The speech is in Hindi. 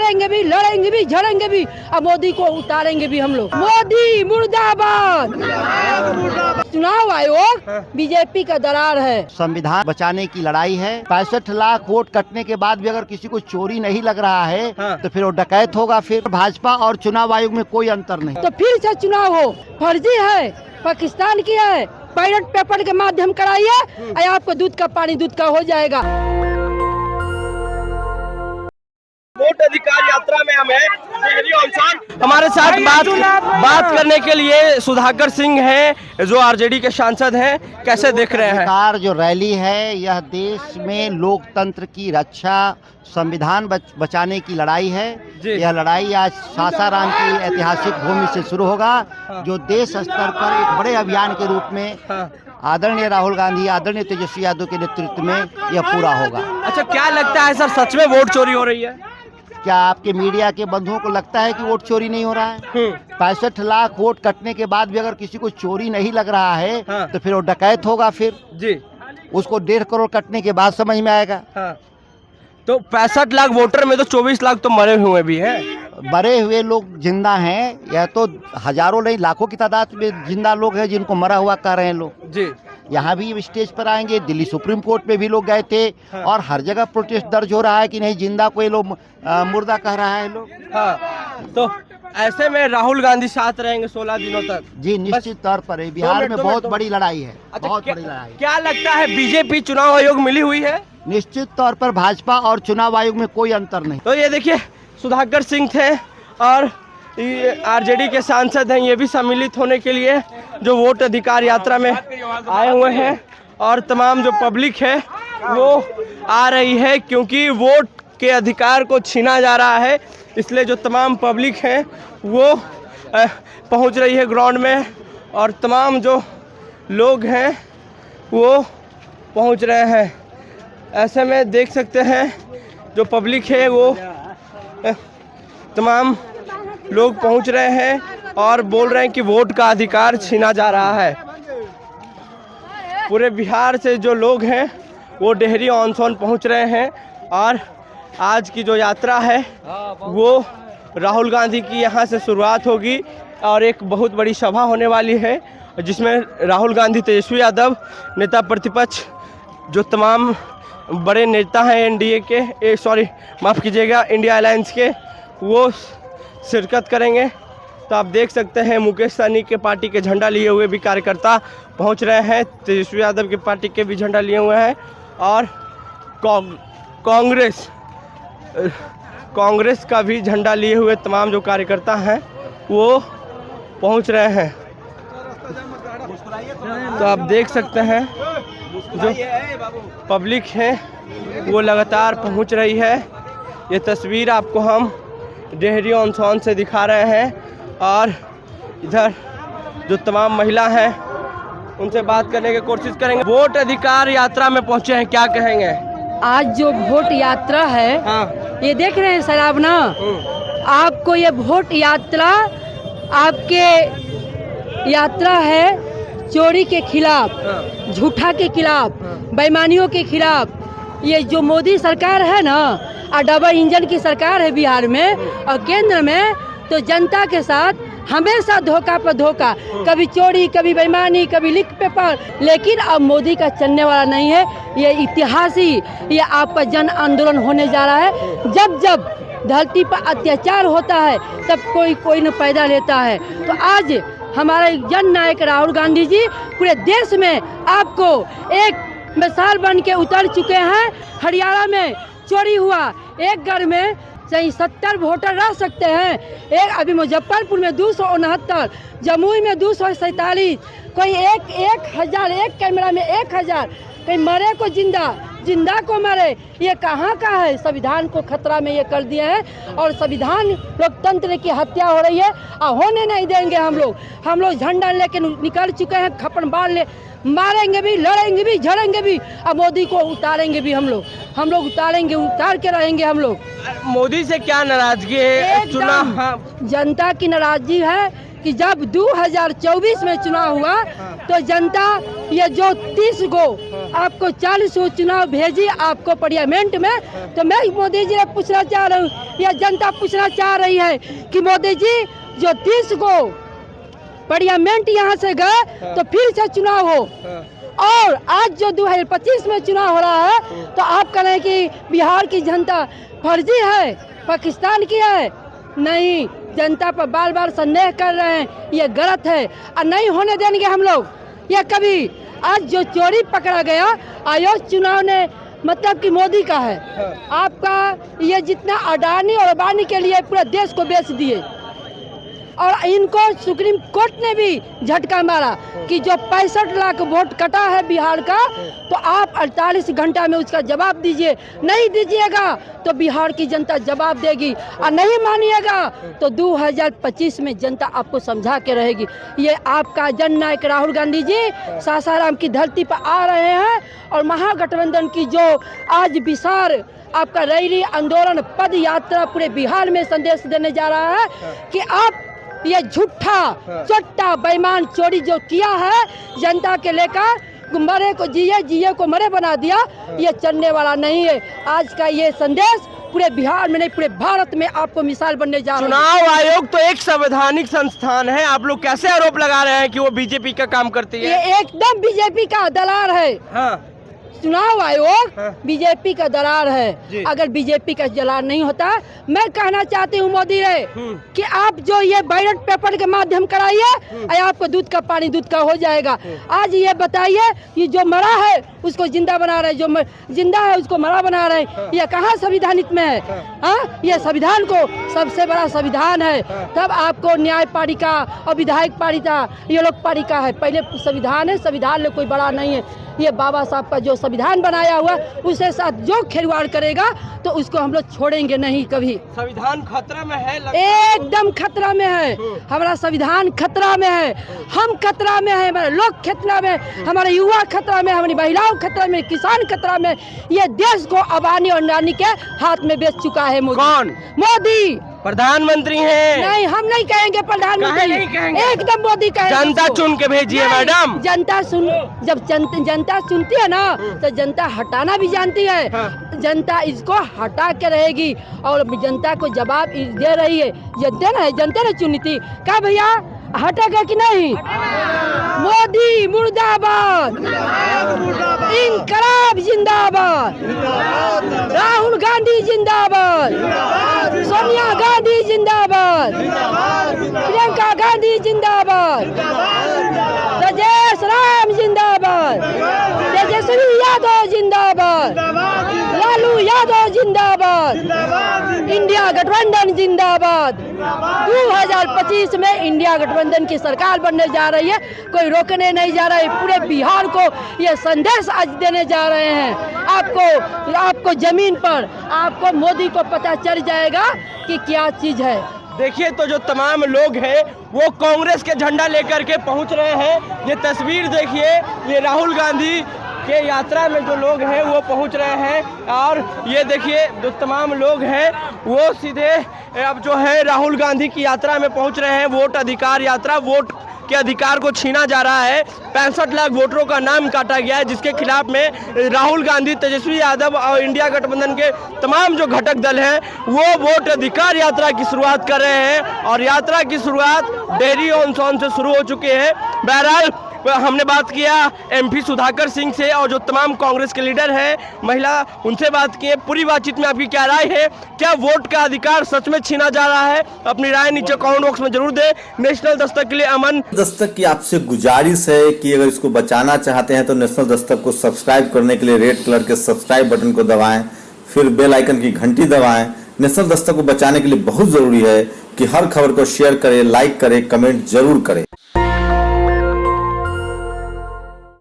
मारेंगे भी, लड़ेंगे भी, झड़ेंगे भी, और मोदी को उतारेंगे भी हम लोग। मोदी मुर्दाबाद। चुनाव आयोग बीजेपी का दरार है। संविधान बचाने की लड़ाई है। 65 लाख वोट कटने के बाद भी अगर किसी को चोरी नहीं लग रहा है तो फिर वो डकैत होगा। फिर भाजपा और चुनाव आयोग में कोई अंतर नहीं। तो फिर से चुनाव हो, फर्जी है, पाकिस्तान की है, बैलेट पेपर के माध्यम कराइए, आपको दूध का पानी दूध का हो जाएगा। वोट अधिकार यात्रा में हम हैं, हमारे साथ बात करने के लिए सुधाकर सिंह हैं जो आरजेडी के सांसद हैं। कैसे देख रहे हैं? अधिकार जो रैली है यह देश में लोकतंत्र की रक्षा, संविधान बचाने की लड़ाई है। यह लड़ाई आज सासाराम की ऐतिहासिक भूमि से शुरू होगा, जो देश स्तर पर एक बड़े अभियान के रूप में आदरणीय राहुल गांधी, आदरणीय तेजस्वी यादव के नेतृत्व में यह पूरा होगा। अच्छा, क्या लगता है सर, सच में वोट चोरी हो रही है? क्या आपके मीडिया के बंधुओं को लगता है कि वोट चोरी नहीं हो रहा है? 65 लाख वोट कटने के बाद भी अगर किसी को चोरी नहीं लग रहा है तो फिर वो डकैत होगा। फिर उसको 1.5 करोड़ कटने के बाद समझ में आएगा। तो 65 लाख वोटर में तो 24 लाख तो मरे हुए भी हैं। मरे हुए लोग जिंदा हैं, या तो हजारों नहीं लाखों की तादाद में जिंदा लोग हैं जिनको मरा हुआ कह रहे हैं लोग। यहाँ भी स्टेज पर आएंगे, दिल्ली सुप्रीम कोर्ट में भी लोग गए थे और हर जगह प्रोटेस्ट दर्ज हो रहा है कि नहीं जिंदा कोई लोग मुर्दा कह रहा है लोग। तो ऐसे में राहुल गांधी साथ रहेंगे 16 दिनों तक? जी निश्चित तौर पर। बिहार में बहुत बड़ी लड़ाई है। अच्छा, बहुत बड़ी लड़ाई। क्या लगता है बीजेपी चुनाव आयोग मिली हुई है? निश्चित तौर पर भाजपा और चुनाव आयोग में कोई अंतर नहीं। तो ये देखिए सुधाकर सिंह थे और आरजेडी के सांसद हैं, ये भी सम्मिलित होने के लिए जो वोट अधिकार यात्रा में आए हुए हैं। और तमाम जो पब्लिक है वो आ रही है क्योंकि वोट के अधिकार को छीना जा रहा है, इसलिए जो तमाम पब्लिक है वो पहुंच रही है ग्राउंड में और तमाम जो लोग हैं वो पहुंच रहे हैं। ऐसे में देख सकते हैं जो पब्लिक है वो तमाम लोग पहुंच रहे हैं और बोल रहे हैं कि वोट का अधिकार छीना जा रहा है। पूरे बिहार से जो लोग हैं वो डेहरी ऑन सोन पहुंच रहे हैं और आज की जो यात्रा है वो राहुल गांधी की यहाँ से शुरुआत होगी और एक बहुत बड़ी सभा होने वाली है जिसमें राहुल गांधी, तेजस्वी यादव, नेता प्रतिपक्ष, जो तमाम बड़े नेता हैं एनडीए के, माफ़ कीजिएगा, इंडिया अलायंस के, वो शिरकत करेंगे। तो आप देख सकते हैं मुकेश सहनी के पार्टी के झंडा लिए हुए भी कार्यकर्ता पहुंच रहे हैं, तेजस्वी यादव के पार्टी के भी झंडा लिए हुए हैं और कांग्रेस का भी झंडा लिए हुए तमाम जो कार्यकर्ता हैं वो पहुंच रहे हैं। तो आप देख सकते हैं जो पब्लिक है वो लगातार पहुंच रही है। ये तस्वीर आपको हम डेहरी ऑन सोन से दिखा रहे हैं और इधर जो तमाम महिला हैं उनसे बात करने की कोशिश करेंगे। वोट अधिकार यात्रा में पहुंचे हैं, क्या कहेंगे? आज जो वोट यात्रा है ये देख रहे हैं सर आप ना, आपको ये वोट यात्रा आपके यात्रा है चोरी के खिलाफ, झूठा के खिलाफ, बेईमानियों के खिलाफ। ये जो मोदी सरकार है ना और डबल इंजन की सरकार है बिहार में और केंद्र में, तो जनता के साथ हमेशा धोखा पर धोखा, कभी चोरी, कभी बेईमानी, कभी लीक पेपर। लेकिन अब मोदी का चलने वाला नहीं है। ये इतिहासी, ये आपका जन आंदोलन होने जा रहा है। जब जब धरती पर अत्याचार होता है तब कोई न पैदा लेता है। तो आज हमारे जन नायक राहुल गांधी जी पूरे देश में आपको एक मिसाल बन के उतर चुके हैं। हरियाणा में चोरी हुआ, एक घर में 70 वोटर रह सकते हैं। एक अभी मुजफ्फरपुर में 269, जमुई में 247, कोई एक हजार, एक कैमरा में 1000, कहीं मरे को जिंदा को मरे। ये कहाँ का है? संविधान को खतरा में ये कर दिए हैं और संविधान लोकतंत्र की हत्या हो रही है और होने नहीं देंगे। हम लोग झंडा लेके निकल चुके हैं, खपन बाल ले, मारेंगे भी, लड़ेंगे भी, झड़ेंगे भी और मोदी को उतारेंगे भी। हम लोग उतारेंगे, उतार के रहेंगे हम लोग। मोदी से क्या नाराजगी है? चुनाव जनता की नाराजगी है कि जब 2024 में चुनाव हुआ तो जनता ये जो 30 गो आपको 40 गो चुनाव भेजी आपको पार्लियामेंट में, तो मैं मोदी जी से पूछना चाह रहा हूँ, यह जनता पूछना चाह रही है कि मोदी जी जो 30 गो पार्लियामेंट यहाँ से गए तो फिर से चुनाव हो, और आज जो 2025 में चुनाव हो रहा है तो आप कह रहे हैं कि बिहार की जनता फर्जी है, पाकिस्तान की है। नहीं, जनता पर बार बार संदेह कर रहे हैं, ये गलत है और नहीं होने देंगे हम लोग ये कभी। आज जो चोरी पकड़ा गया आयोग चुनाव ने मतलब कि मोदी का है, आपका ये जितना अडानी और अंबानी के लिए पूरे देश को बेच दिए, और इनको सुप्रीम कोर्ट ने भी झटका मारा कि जो 65 लाख वोट कटा है बिहार का, तो आप 48 घंटा में उसका जवाब दीजिए। नहीं दीजिएगा तो बिहार की जनता जवाब देगी, और नहीं मानिएगा तो 2025 में जनता आपको समझा के रहेगी। ये आपका जननायक राहुल गांधी जी सासाराम की धरती पर आ रहे हैं, और महागठबंधन की जो आज विशाल आपका रैली आंदोलन पद यात्रा पूरे बिहार में संदेश देने जा रहा है कि आप ये झूठा चट्टा बेईमान चोरी जो किया है जनता के लेकर, मरे को जिए जिए को मरे बना दिया, ये चलने वाला नहीं है। आज का ये संदेश पूरे बिहार में नहीं पूरे भारत में आपको मिसाल बनने जा रहा है। चुनाव आयोग तो एक संवैधानिक संस्थान है, आप लोग कैसे आरोप लगा रहे हैं कि वो बीजेपी का काम करती है? ये एकदम बीजेपी का दलाल है। हाँ। चुनाव आयोग बीजेपी का दलाल है। अगर बीजेपी का दलाल नहीं होता, मैं कहना चाहती हूँ मोदी रे कि आप जो ये बैलेट पेपर के माध्यम कराइए, आपको दूध का पानी दूध का हो जाएगा। आज ये बताइए कि जो मरा है उसको जिंदा बना रहे, जो जिंदा है उसको मरा बना रहे, ये कहाँ संविधानिक में है? हाँ, ये संविधान को सबसे बड़ा संविधान है, तब आपको न्यायपालिका और विधायक पालिका ये लोग पालिका है। पहले संविधान है, संविधान में कोई बड़ा नहीं है। ये बाबा साहब का जो संविधान बनाया हुआ उसके साथ जो खिलवाड़ करेगा तो उसको हम लोग छोड़ेंगे नहीं कभी। संविधान खतरा में है, एकदम खतरा में है। हमारा संविधान खतरा में है, हम खतरा में है, हमारे लोग खतरा में, हमारे युवा खतरा में, हमारी महिलाओं खतरा में, किसान खतरा में। ये देश को अंबानी और अडानी के हाथ में बेच चुका है मोदी। कौन? मोदी प्रधानमंत्री हैं। नहीं, हम नहीं कहेंगे प्रधानमंत्री, नहीं कहेंगे? एकदम मोदी कहेंगे। जनता चुन के भेजिए मैडम। जनता सुन, जब जनता चुनती है ना तो जनता हटाना भी जानती है। जनता इसको हटा के रहेगी और जनता को जवाब दे रही है। जनता ने चुनी थी, क्या भैया हटेगा कि नहीं? मोदी मुर्दाबाद, इंकलाब जिंदाबाद, राहुल गांधी जिंदाबाद, सोनिया गांधी जिंदाबाद, प्रियंका गांधी जिंदाबाद, राजेश राम जिंदाबाद, तेजस्वी यादव जिंदाबाद, लालू यादव जिंदाबाद, इंडिया गठबंधन जिंदाबाद। 2025 में इंडिया गठबंधन की सरकार बनने जा रही है, कोई रोकने नहीं जा रहा है। पूरे बिहार को ये संदेश आज देने जा रहे हैं। आपको जमीन पर आपको मोदी को पता चल जाएगा कि क्या चीज है। देखिए तो जो तमाम लोग हैं वो कांग्रेस के झंडा लेकर के पहुंच रहे हैं। ये तस्वीर देखिए, ये राहुल गांधी के यात्रा में जो लोग हैं वो पहुंच रहे हैं, और ये देखिए जो तमाम लोग हैं वो सीधे अब जो है राहुल गांधी की यात्रा में पहुंच रहे हैं। वोट अधिकार यात्रा, वोट के अधिकार को छीना जा रहा है। 65 लाख वोटरों का नाम काटा गया है, जिसके खिलाफ में राहुल गांधी, तेजस्वी यादव और इंडिया गठबंधन के तमाम जो घटक दल हैं वो वोट अधिकार यात्रा की शुरुआत कर रहे हैं, और यात्रा की शुरुआत डेहरी ऑन सोन से शुरू हो चुकी है। बहरहाल हमने बात किया एमपी सुधाकर सिंह से, और जो तमाम कांग्रेस के लीडर हैं, महिला, उनसे बात की। पूरी बातचीत में आपकी क्या राय है? क्या वोट का अधिकार सच में छीना जा रहा है? अपनी राय नीचे कमेंट बॉक्स में जरूर दें। नेशनल दस्तक के लिए अमन। दस्तक की आपसे गुजारिश है कि अगर इसको बचाना चाहते हैं तो नेशनल दस्तक को सब्सक्राइब करने के लिए रेड कलर के सब्सक्राइब बटन को दबाएं, फिर बेल आइकन की घंटी दबाएं। नेशनल दस्तक को बचाने के लिए बहुत जरूरी है कि हर खबर को शेयर करें, लाइक करें, कमेंट जरूर करें।